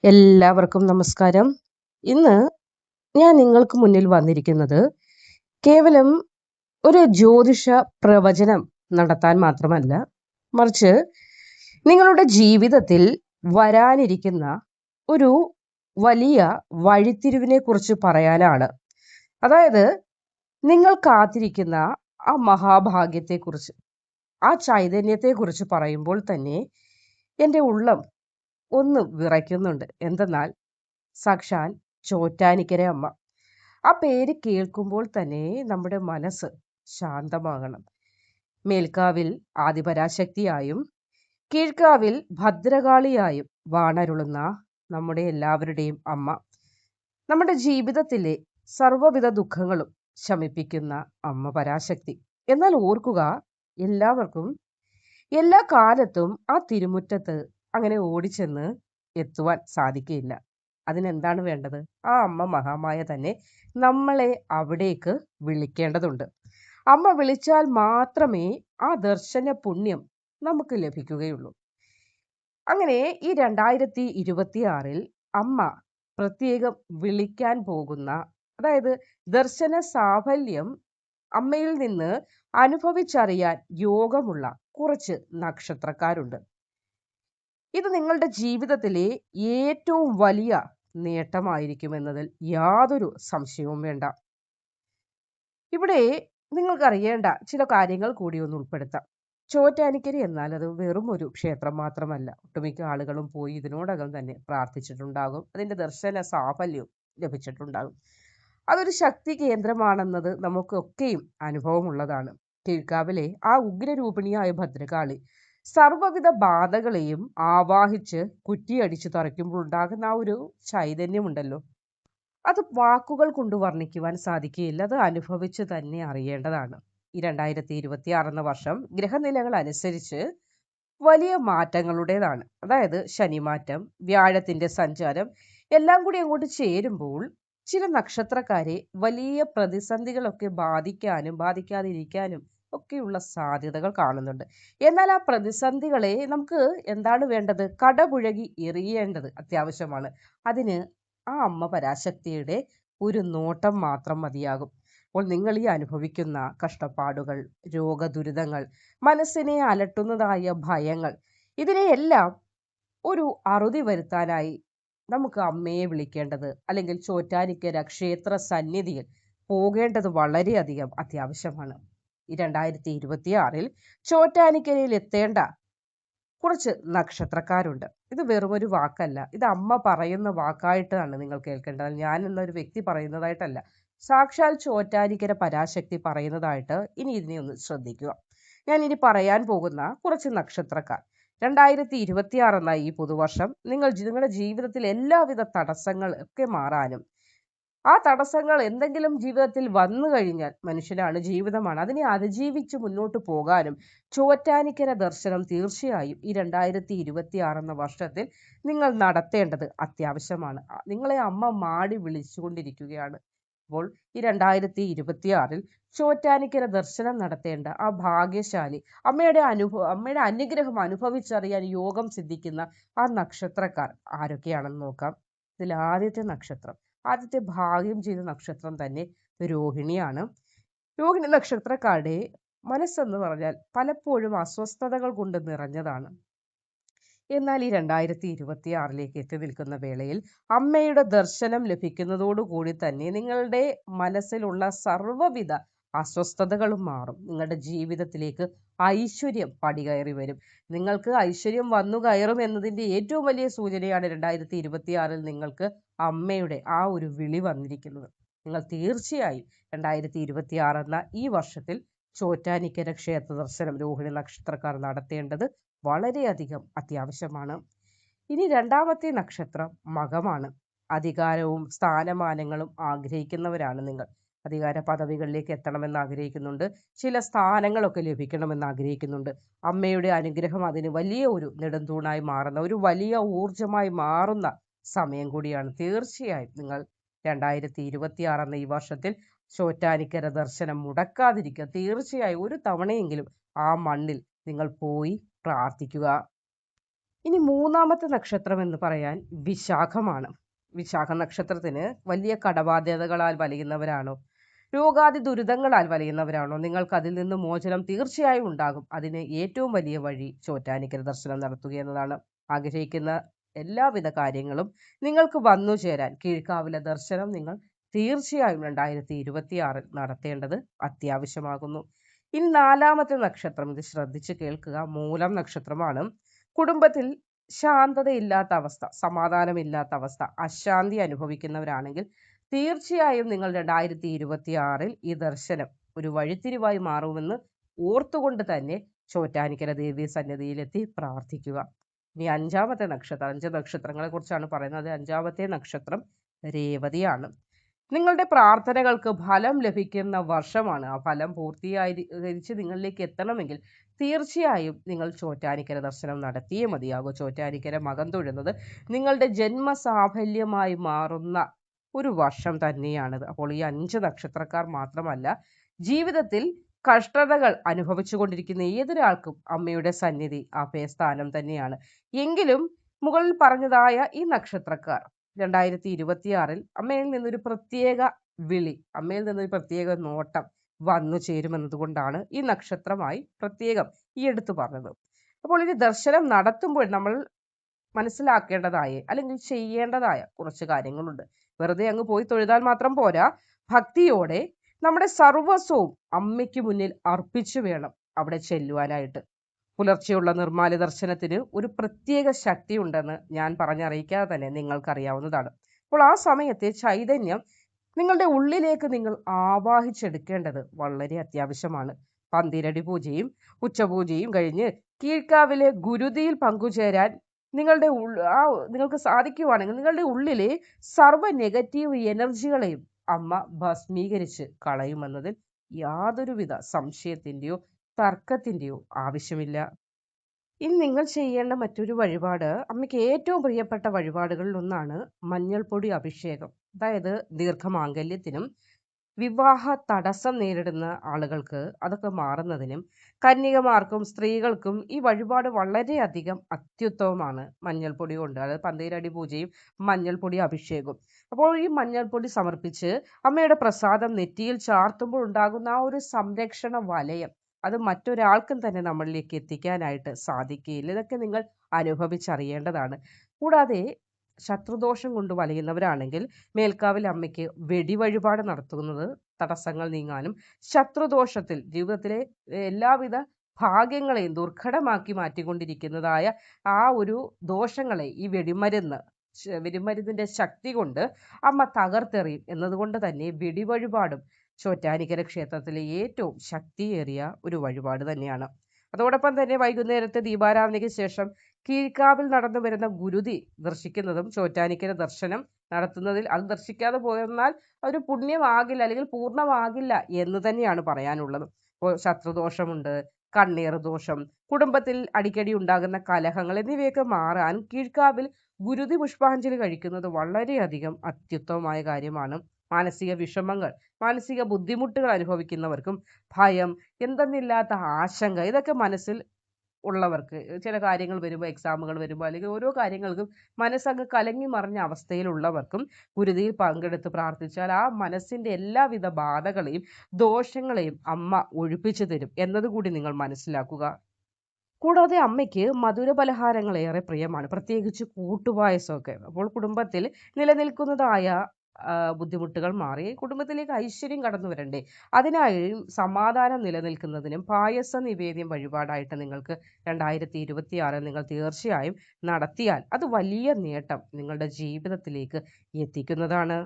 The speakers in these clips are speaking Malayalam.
എല്ലാവർക്കും നമസ്കാരം. ഇന്ന് ഞാൻ നിങ്ങൾക്ക് മുന്നിൽ വന്നിരിക്കുന്നത് കേവലം ഒരു ജ്യോതിഷ പ്രവചനം നടത്താൻ മാത്രമല്ല, മറിച്ച് നിങ്ങളുടെ ജീവിതത്തിൽ വരാനിരിക്കുന്ന ഒരു വലിയ വഴിത്തിരിവിനെ കുറിച്ച് പറയാനാണ്. അതായത്, നിങ്ങൾ കാത്തിരിക്കുന്ന ആ മഹാഭാഗ്യത്തെക്കുറിച്ച്, ആ ചൈതന്യത്തെക്കുറിച്ച് പറയുമ്പോൾ തന്നെ എൻ്റെ ഉള്ളം ഒന്ന് വിറയ്ക്കുന്നുണ്ട്. എന്തെന്നാൽ സാക്ഷാൽ ചോറ്റാനിക്കര അമ്മ. ആ പേര് കേൾക്കുമ്പോൾ തന്നെ നമ്മുടെ മനസ്സ് ശാന്തമാകണം. മേൽക്കാവിൽ ആദിപരാശക്തിയായും കീഴ്ക്കാവിൽ ഭദ്രകാളിയായും വാണരുളുന്ന നമ്മുടെ എല്ലാവരുടെയും അമ്മ, നമ്മുടെ ജീവിതത്തിലെ സർവ്വവിധ ദുഃഖങ്ങളും ശമിപ്പിക്കുന്ന അമ്മ പരാശക്തി. എന്നാൽ ഓർക്കുക, എല്ലാവർക്കും എല്ലാ കാലത്തും ആ തിരുമുറ്റത്ത് അങ്ങനെ ഓടിച്ചെന്ന് എത്തുവാൻ സാധിക്കുകയില്ല. അതിനെന്താണ് വേണ്ടത്? ആ അമ്മ മഹാമായ തന്നെ നമ്മളെ അവിടേക്ക് വിളിക്കേണ്ടതുണ്ട്. അമ്മ വിളിച്ചാൽ മാത്രമേ ആ ദർശന പുണ്യം നമുക്ക് ലഭിക്കുകയുള്ളൂ. അങ്ങനെ ഈ 2026 അമ്മ പ്രത്യേകം വിളിക്കാൻ പോകുന്ന, അതായത് ദർശന സാഫല്യം അമ്മയിൽ നിന്ന് അനുഭവിച്ചറിയാൻ യോഗമുള്ള കുറച്ച് നക്ഷത്രക്കാരുണ്ട്. ഇത് നിങ്ങളുടെ ജീവിതത്തിലെ ഏറ്റവും വലിയ നേട്ടമായിരിക്കുമെന്നതിൽ യാതൊരു സംശയവും വേണ്ട. ഇവിടെ നിങ്ങൾക്കറിയേണ്ട ചില കാര്യങ്ങൾ കൂടി ഒന്ന് ഉൾപ്പെടുത്താം. ചോറ്റാനിക്കര എന്നാൽ അത് വെറും ഒരു ക്ഷേത്രം മാത്രമല്ല. ഒട്ടുമിക്ക ആളുകളും പോയി ഇതിനോടകം തന്നെ പ്രാർത്ഥിച്ചിട്ടുണ്ടാകും. അതിൻ്റെ ദർശന സാഫല്യവും ലഭിച്ചിട്ടുണ്ടാകും. അതൊരു ശക്തി കേന്ദ്രമാണെന്നത് നമുക്കൊക്കെയും അനുഭവമുള്ളതാണ്. കീഴ്ക്കാവിലെ ആ ഉഗ്രരൂപിണിയായ ഭദ്രകാളി സർവ്വവിധ ബാധകളെയും ആവാഹിച്ച് കുറ്റിയടിച്ചു തറയ്ക്കുമ്പോൾ ഉണ്ടാകുന്ന ആ ഒരു ചൈതന്യമുണ്ടല്ലോ, അത് വാക്കുകൾ കൊണ്ട് വർണ്ണിക്കുവാൻ സാധിക്കുകയില്ല. അത് അനുഭവിച്ച് തന്നെ അറിയേണ്ടതാണ്. ഈ 2026 എന്ന വർഷം ഗ്രഹനിലകൾ അനുസരിച്ച് വലിയ മാറ്റങ്ങളുടേതാണ്. അതായത് ശനിമാറ്റം, വ്യാഴത്തിന്റെ സഞ്ചാരം എല്ലാം കൂടി അങ്ങോട്ട് ചേരുമ്പോൾ ചില നക്ഷത്രക്കാരെ വലിയ പ്രതിസന്ധികളൊക്കെ ബാധിക്കാനും ബാധിക്കാതിരിക്കാനും ഒക്കെയുള്ള സാധ്യതകൾ കാണുന്നുണ്ട്. എന്നാൽ ആ പ്രതിസന്ധികളെ നമുക്ക് എന്താണ് വേണ്ടത്? കടപുഴകി എറിയേണ്ടത് അത്യാവശ്യമാണ്. അതിന് ആ അമ്മ പരാശക്തിയുടെ ഒരു നോട്ടം മാത്രം മതിയാകും. അപ്പോൾ നിങ്ങൾ ഈ അനുഭവിക്കുന്ന കഷ്ടപ്പാടുകൾ, രോഗദുരിതങ്ങൾ, മനസ്സിനെ അലട്ടുന്നതായ ഭയങ്ങൾ, ഇതിനെയെല്ലാം ഒരു അറുതി വരുത്താനായി നമുക്ക് അമ്മയെ വിളിക്കേണ്ടത്, അല്ലെങ്കിൽ ചോറ്റാനിക്കര ക്ഷേത്ര സന്നിധിയിൽ പോകേണ്ടത് വളരെയധികം അത്യാവശ്യമാണ്. ഈ 2026 ചോറ്റാനിക്കരയിൽ എത്തേണ്ട കുറച്ച് നക്ഷത്രക്കാരുണ്ട്. ഇത് വെറുമൊരു വാക്കല്ല, ഇത് അമ്മ പറയുന്ന വാക്കായിട്ടാണ് നിങ്ങൾ കേൾക്കേണ്ടത്. ഞാൻ എന്നൊരു വ്യക്തി പറയുന്നതായിട്ടല്ല, സാക്ഷാൽ ചോറ്റാനിക്കര പരാശക്തി പറയുന്നതായിട്ട് ഇനി ഇതിനെ ഒന്ന് ശ്രദ്ധിക്കുക. ഞാൻ ഇനി പറയാൻ പോകുന്ന കുറച്ച് നക്ഷത്രക്കാർ 2026 എന്ന ഈ പുതുവർഷം നിങ്ങളുടെ ജീവിതത്തിൽ എല്ലാവിധ തടസ്സങ്ങൾ ഒക്കെ മാറാനും, ആ തടസ്സങ്ങൾ എന്തെങ്കിലും ജീവിതത്തിൽ വന്നു കഴിഞ്ഞാൽ, മനുഷ്യനാണ്, ജീവിതമാണ്, അതിനെ അതിജീവിച്ച് മുന്നോട്ട് പോകാനും ചോറ്റാനിക്കര ദർശനം തീർച്ചയായും ഈ 2026 എന്ന വർഷത്തിൽ നിങ്ങൾ നടത്തേണ്ടത് അത്യാവശ്യമാണ്. നിങ്ങളെ അമ്മ മാടി വിളിച്ചുകൊണ്ടിരിക്കുകയാണ്. അപ്പോൾ ഈ 2026 ചോറ്റാനിക്കര ദർശനം നടത്തേണ്ട ആ ഭാഗ്യശാലി, അമ്മയുടെ അനുഗ്രഹം അനുഭവിച്ചറിയാൻ യോഗം സിദ്ധിക്കുന്ന ആ നക്ഷത്രക്കാർ ആരൊക്കെയാണെന്ന് നോക്കാം. ഇതിൽ ആദ്യത്തെ ഭാഗ്യം ചെയ്ത നക്ഷത്രം തന്നെ രോഹിണിയാണ്. രോഹിണി നക്ഷത്രക്കാരുടെ മനസ്സെന്ന് പറഞ്ഞാൽ പലപ്പോഴും അസ്വസ്ഥതകൾ കൊണ്ട് നിറഞ്ഞതാണ്. എന്നാൽ ഈ 2026 എത്തി നിൽക്കുന്ന വേളയിൽ അമ്മയുടെ ദർശനം ലഭിക്കുന്നതോടുകൂടി തന്നെ നിങ്ങളുടെ മനസ്സിലുള്ള സർവ്വവിധ അസ്വസ്ഥതകളും മാറും. നിങ്ങളുടെ ജീവിതത്തിലേക്ക് ഐശ്വര്യം പടികയറി വരും. നിങ്ങൾക്ക് ഐശ്വര്യം വന്നു കയറും എന്നതിൻ്റെ ഏറ്റവും വലിയ സൂചനയാണ് 2026 നിങ്ങൾക്ക് അമ്മയുടെ ആ ഒരു വിളി വന്നിരിക്കുന്നത്. നിങ്ങൾ തീർച്ചയായും 2026 എന്ന ഈ വർഷത്തിൽ ചോറ്റാനിക്കര ക്ഷേത്ര ദർശനം രോഹിണി നക്ഷത്രക്കാർ നടത്തേണ്ടത് വളരെയധികം അത്യാവശ്യമാണ്. ഇനി രണ്ടാമത്തെ നക്ഷത്രം മകമാണ്. അധികാരവും സ്ഥാനമാനങ്ങളും ആഗ്രഹിക്കുന്നവരാണ് നിങ്ങൾ. അധികാര പദവികളിലേക്ക് എത്തണമെന്ന് ആഗ്രഹിക്കുന്നുണ്ട്. ചില സ്ഥാനങ്ങളൊക്കെ ലഭിക്കണമെന്ന് ആഗ്രഹിക്കുന്നുണ്ട്. അമ്മയുടെ അനുഗ്രഹം അതിന് വലിയ ഒരു നെടുന്തൂണായി മാറുന്ന, ഒരു വലിയ ഊർജമായി മാറുന്ന സമയം കൂടിയാണ്. തീർച്ചയായും നിങ്ങൾ 2026 എന്ന ഈ വർഷത്തിൽ ചോറ്റാനിക്കര ദർശനം മുടക്കാതിരിക്കുക. തീർച്ചയായും ഒരു തവണയെങ്കിലും ആ മണ്ണിൽ നിങ്ങൾ പോയി പ്രാർത്ഥിക്കുക. ഇനി മൂന്നാമത്തെ നക്ഷത്രം എന്ന് പറയാൻ വിശാഖമാണ്. വിശാഖ നക്ഷത്രത്തിന് വലിയ കടബാധ്യതകളാൽ വലയുന്നവരാണോ, രോഗാദി ദുരിതങ്ങളാൽ വലയുന്നവരാണോ, നിങ്ങൾക്ക് അതിൽ നിന്ന് മോചനം തീർച്ചയായും ഉണ്ടാകും. അതിന് ഏറ്റവും വലിയ വഴി ചോറ്റാനിക്കര ദർശനം നടത്തുക എന്നതാണ്. ആഗ്രഹിക്കുന്ന എല്ലാവിധ കാര്യങ്ങളും നിങ്ങൾക്ക് വന്നു ചേരാൻ കീഴ്ക്കാവിലെ ദർശനം നിങ്ങൾ തീർച്ചയായും 2026 നടത്തേണ്ടത് അത്യാവശ്യമാകുന്നു. ഇനി നാലാമത്തെ നക്ഷത്രം, ഇത് ശ്രദ്ധിച്ച് കേൾക്കുക, മൂലം നക്ഷത്രമാണ്. കുടുംബത്തിൽ ശാന്തതയില്ലാത്ത അവസ്ഥ, സമാധാനമില്ലാത്ത അവസ്ഥ, അശാന്തി അനുഭവിക്കുന്നവരാണെങ്കിൽ തീർച്ചയായും നിങ്ങൾ 2026 ഈ ദർശനം ഒരു വഴിത്തിരിവായി മാറുമെന്ന് ഓർത്തുകൊണ്ട് തന്നെ ചോറ്റാനിക്കര ദേവി സന്നിധിയിലെത്തി പ്രാർത്ഥിക്കുക. ഇനി അഞ്ചാമത്തെ നക്ഷത്രം, 5 നക്ഷത്രങ്ങളെ കുറിച്ചാണ് പറയുന്നത്. അഞ്ചാമത്തെ നക്ഷത്രം രേവതിയാണ്. നിങ്ങളുടെ പ്രാർത്ഥനകൾക്ക് ഫലം ലഭിക്കുന്ന വർഷമാണ്. ആ ഫലം പൂർത്തീകരിച്ച് നിങ്ങളിലേക്ക് എത്തണമെങ്കിൽ തീർച്ചയായും നിങ്ങൾ ചോറ്റാനിക്കര ദർശനം നടത്തിയേ മതിയാകൂ. ചോറ്റാനിക്കര മകം തൊഴുന്നത് നിങ്ങളുടെ ജന്മസാഫല്യമായി മാറുന്ന ഒരു വർഷം തന്നെയാണിത്. അപ്പോൾ ഈ 5 നക്ഷത്രക്കാർ മാത്രമല്ല, ജീവിതത്തിൽ കഷ്ടതകൾ അനുഭവിച്ചു കൊണ്ടിരിക്കുന്ന ഏതൊരാൾക്കും അമ്മയുടെ സന്നിധി അഭയസ്ഥാനം തന്നെയാണ്. എങ്കിലും മുകളിൽ പറഞ്ഞതായ ഈ നക്ഷത്രക്കാർ 2026 അമ്മയിൽ നിന്നൊരു പ്രത്യേക വിളി, അമ്മയിൽ നിന്നൊരു പ്രത്യേക നോട്ടം വന്നു ചേരുമെന്നതുകൊണ്ടാണ് ഈ നക്ഷത്രമായി പ്രത്യേകം ഈ എടുത്തു പറഞ്ഞത്. അപ്പോൾ ഇനി ദർശനം നടത്തുമ്പോൾ നമ്മൾ മനസ്സിലാക്കേണ്ടതായ അല്ലെങ്കിൽ ചെയ്യേണ്ടതായ കുറച്ച് കാര്യങ്ങളുണ്ട്. വെറുതെ അങ്ങ് പോയി തൊഴുതാൽ മാത്രം പോരാ, ഭക്തിയോടെ നമ്മുടെ സർവസ്വവും അമ്മയ്ക്ക് മുന്നിൽ അർപ്പിച്ചു വേണം അവിടെ ചെല്ലുവാനായിട്ട്. പുലർച്ചെയുള്ള നിർമ്മാല്യ ദർശനത്തിന് ഒരു പ്രത്യേക ശക്തി ഉണ്ടെന്ന് ഞാൻ പറഞ്ഞറിയിക്കാതെ തന്നെ നിങ്ങൾക്കറിയാവുന്നതാണ്. അപ്പോൾ ആ സമയത്തെ ചൈതന്യം നിങ്ങളുടെ ഉള്ളിലേക്ക് നിങ്ങൾ ആവാഹിച്ചെടുക്കേണ്ടത് വളരെ അത്യാവശ്യമാണ്. പന്തിരടി പൂജയും ഉച്ചപൂജയും കഴിഞ്ഞ് കീഴ്ക്കാവിലെ ഗുരുതിയിൽ പങ്കുചേരാൻ നിങ്ങൾക്ക് സാധിക്കുവാണെങ്കിൽ നിങ്ങളുടെ ഉള്ളിലെ സർവ്വ നെഗറ്റീവ് എനർജികളെയും അമ്മ ഭസ്മീകരിച്ച് കളയുമെന്നതിൽ യാതൊരുവിധ സംശയത്തിൻ്റെയോ തർക്കത്തിൻ്റെയോ ആവശ്യമില്ല. ഇനി നിങ്ങൾ ചെയ്യേണ്ട മറ്റൊരു വഴിപാട്, അമ്മയ്ക്ക് ഏറ്റവും പ്രിയപ്പെട്ട വഴിപാടുകളിൽ ഒന്നാണ് മഞ്ഞൾപ്പൊടി അഭിഷേകം. അതായത് ദീർഘമാംഗല്യത്തിനും വിവാഹ തടസ്സം നേരിടുന്ന ആളുകൾക്ക് അതൊക്കെ മാറുന്നതിനും കന്യകമാർക്കും സ്ത്രീകൾക്കും ഈ വഴിപാട് വളരെയധികം അത്യുത്തമമാണ്. മഞ്ഞൾപ്പൊടി കൊണ്ട്, അതായത് പന്തീരടി പൂജയും മഞ്ഞൾപ്പൊടി അഭിഷേകവും. അപ്പോൾ ഈ മഞ്ഞൾപ്പൊടി സമർപ്പിച്ച് അമ്മയുടെ പ്രസാദം നെറ്റിയിൽ ചാർത്തുമ്പോൾ ഉണ്ടാകുന്ന ആ ഒരു സംരക്ഷണ വലയം, അത് മറ്റൊരാൾക്കും തന്നെ നമ്മളിലേക്ക് എത്തിക്കാനായിട്ട് സാധിക്കുകയില്ല. ഇതൊക്കെ നിങ്ങൾ അനുഭവിച്ചറിയേണ്ടതാണ്. കൂടാതെ ശത്രുദോഷം കൊണ്ട് വലയുന്നവരാണെങ്കിൽ മേൽക്കാവിൽ അമ്മയ്ക്ക് വെടിവഴിപാട് നടത്തുന്നത് തടസ്സങ്ങൾ നീങ്ങാനും ശത്രുദോഷത്തിൽ ജീവിതത്തിലെ എല്ലാവിധ ഭാഗ്യങ്ങളെയും ദുർഘടമാക്കി മാറ്റിക്കൊണ്ടിരിക്കുന്നതായ ആ ഒരു ദോഷങ്ങളെ ഈ വെടിമരുന്നിന്റെ ശക്തി കൊണ്ട് അമ്മ തകർത്തെറിയും എന്നതുകൊണ്ട് തന്നെ വെടിവഴിപാടും ചോറ്റാനിക്കര ക്ഷേത്രത്തിലെ ഏറ്റവും ശക്തിയേറിയ ഒരു വഴിപാട് തന്നെയാണ്. അതോടൊപ്പം തന്നെ വൈകുന്നേരത്തെ ദീപാരാധനയ്ക്ക് ശേഷം കീഴ്ക്കാവിൽ നടന്നു വരുന്ന ഗുരുതി ദർശിക്കുന്നതും ചോറ്റാനിക്കര ദർശനം നടത്തുന്നതിൽ അത് ദർശിക്കാതെ പോയെന്നാൽ ഒരു പുണ്യമാകില്ല അല്ലെങ്കിൽ പൂർണ്ണമാകില്ല എന്ന് തന്നെയാണ് പറയാനുള്ളത്. ഇപ്പോൾ ശത്രുദോഷമുണ്ട്, കണ്ണീർ ദോഷം, കുടുംബത്തിൽ അടിക്കടി ഉണ്ടാകുന്ന കലഹങ്ങൾ എന്നിവയൊക്കെ മാറാൻ കീഴ്ക്കാവിൽ ഗുരുതി പുഷ്പാഞ്ജലി കഴിക്കുന്നത് വളരെയധികം അത്യുത്തമമായ കാര്യമാണ്. മാനസിക വിഷമങ്ങൾ, മാനസിക ബുദ്ധിമുട്ടുകൾ അനുഭവിക്കുന്നവർക്കും ഭയം, എന്തെന്നില്ലാത്ത ആശങ്ക, ഇതൊക്കെ മനസ്സിൽ ഉള്ളവർക്ക്, ചില കാര്യങ്ങൾ വരുമ്പോൾ, എക്സാമുകൾ വരുമ്പോൾ, അല്ലെങ്കിൽ ഓരോ കാര്യങ്ങൾക്കും മനസ്സങ്ങ് കലങ്ങി മറിഞ്ഞ അവസ്ഥയിലുള്ളവർക്കും ഗുരുതിയിൽ പങ്കെടുത്ത് പ്രാർത്ഥിച്ചാൽ ആ മനസ്സിന്റെ എല്ലാവിധ ബാധകളെയും ദോഷങ്ങളെയും അമ്മ ഒഴിപ്പിച്ചു തരും എന്നതുകൂടി നിങ്ങൾ മനസ്സിലാക്കുക. കൂടാതെ അമ്മയ്ക്ക് മധുര പലഹാരങ്ങൾ ഏറെ പ്രിയമാണ്, പ്രത്യേകിച്ച് കൂട്ടുപായസമൊക്കെ. അപ്പോൾ കുടുംബത്തിൽ നിലനിൽക്കുന്നതായ ബുദ്ധിമുട്ടുകൾ മാറി കുടുംബത്തിലേക്ക് ഐശ്വര്യം കടന്നു വരണ്ടേ, അതിനായും സമാധാനം നിലനിൽക്കുന്നതിനും പായസ നിവേദ്യം വഴിപാടായിട്ട് നിങ്ങൾക്ക് 2026 നിങ്ങൾ തീർച്ചയായും നടത്തിയാൽ അത് വലിയ നേട്ടം നിങ്ങളുടെ ജീവിതത്തിലേക്ക് എത്തിക്കുന്നതാണ്.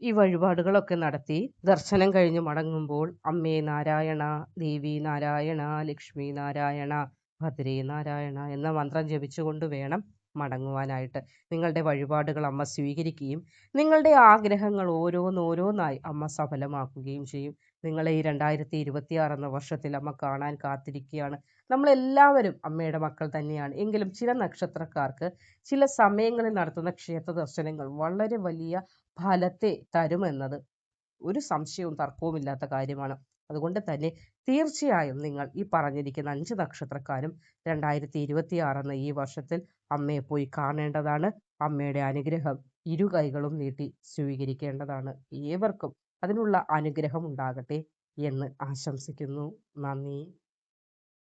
ഈ വഴിപാടുകളൊക്കെ നടത്തി ദർശനം കഴിഞ്ഞ് മടങ്ങുമ്പോൾ അമ്മേ നാരായണ, ദേവി നാരായണ, ലക്ഷ്മി നാരായണ, ഭദ്രേ നാരായണ എന്ന മന്ത്രം ജപിച്ചുകൊണ്ട് വേണം മടങ്ങുവാനായിട്ട്. നിങ്ങളുടെ വഴിപാടുകൾ അമ്മ സ്വീകരിക്കുകയും നിങ്ങളുടെ ആഗ്രഹങ്ങൾ ഓരോന്നോരോന്നായി അമ്മ സഫലമാക്കുകയും ചെയ്യും. നിങ്ങളെ ഈ 2026 എന്ന വർഷത്തിൽ അമ്മ കാണാൻ കാത്തിരിക്കുകയാണ്. നമ്മളെല്ലാവരും അമ്മയുടെ മക്കൾ തന്നെയാണ്. എങ്കിലും ചില നക്ഷത്രക്കാർക്ക് ചില സമയങ്ങളിൽ നടത്തുന്ന ക്ഷേത്ര ദർശനങ്ങൾ വളരെ വലിയ ഫലത്തെ തരുമെന്നത് ഒരു സംശയവും തർക്കവുമില്ലാത്ത കാര്യമാണ്. അതുകൊണ്ട് തന്നെ തീർച്ചയായും നിങ്ങൾ ഈ പറഞ്ഞിരിക്കുന്ന 5 നക്ഷത്രക്കാരും 2026 എന്ന ഈ വർഷത്തിൽ അമ്മയെ പോയി കാണേണ്ടതാണ്. അമ്മയുടെ അനുഗ്രഹം ഇരു കൈകളും നീട്ടി സ്വീകരിക്കേണ്ടതാണ്. ഏവർക്കും അതിനുള്ള അനുഗ്രഹം ഉണ്ടാകട്ടെ എന്ന് ആശംസിക്കുന്നു. നന്ദി.